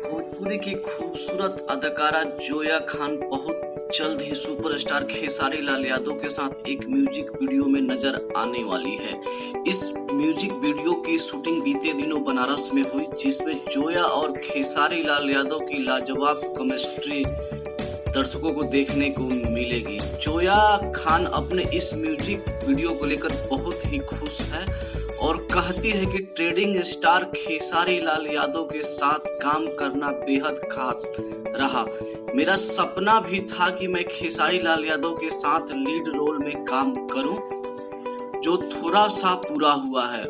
भोजपुरी की खूबसूरत अदाकारा जोया खान बहुत जल्द ही सुपरस्टार खेसारी लाल यादव के साथ एक म्यूजिक वीडियो में नजर आने वाली है। इस म्यूजिक वीडियो की शूटिंग बीते दिनों बनारस में हुई, जिसमें जोया और खेसारी लाल यादव की लाजवाब केमिस्ट्री दर्शकों को देखने को मिलेगी। जोया खान अपने इस म्यूजिक वीडियो को लेकर बहुत ही खुश है और कहती है कि ट्रेडिंग स्टार खेसारी लाल यादव के साथ काम करना बेहद खास रहा। मेरा सपना भी था कि मैं खेसारी लाल यादव के साथ लीड रोल में काम करूं, जो थोड़ा सा पूरा हुआ है।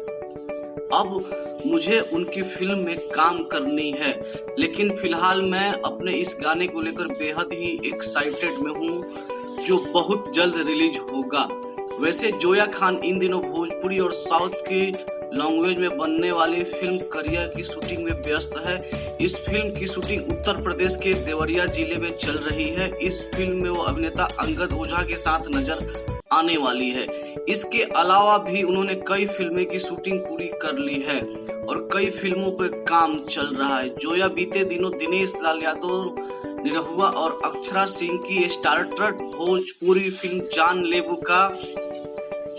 अब मुझे उनकी फिल्म में काम करनी है, लेकिन फिलहाल मैं अपने इस गाने को लेकर बेहद ही एक्साइटेड में हूँ, जो बहुत जल्द रिलीज होगा। वैसे जोया खान इन दिनों भोजपुरी और साउथ की लैंग्वेज में बनने वाली फिल्म करियर की शूटिंग में व्यस्त है। इस फिल्म की शूटिंग उत्तर प्रदेश के देवरिया जिले में चल रही है। इस फिल्म में वो अभिनेता अंगद ओझा के साथ नजर आने वाली है। इसके अलावा भी उन्होंने कई फिल्में की शूटिंग पूरी कर ली है और कई फिल्मों पर काम चल रहा है। जोया बीते दिनों दिनेश लाल यादव, निरहुआ और अक्षरा सिंह की स्टारर भोजपुरी फिल्म जान लेबू का,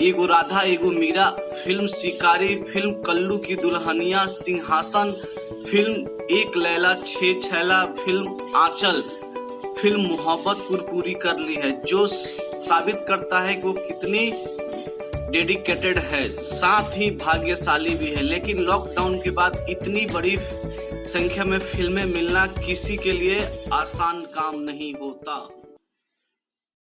एगो राधा एगो मीरा फिल्म, शिकारी फिल्म, कल्लू की दुल्हनिया, सिंहासन फिल्म, एक लैला छह छैला फिल्म, आंचल फिल्म, मोहब्बतपुर पूरी कर ली है, जो साबित करता है कि वो कितनी डेडिकेटेड है, साथ ही भाग्यशाली भी है। लेकिन लॉकडाउन के बाद इतनी बड़ी संख्या में फिल्में मिलना किसी के लिए आसान काम नहीं होता।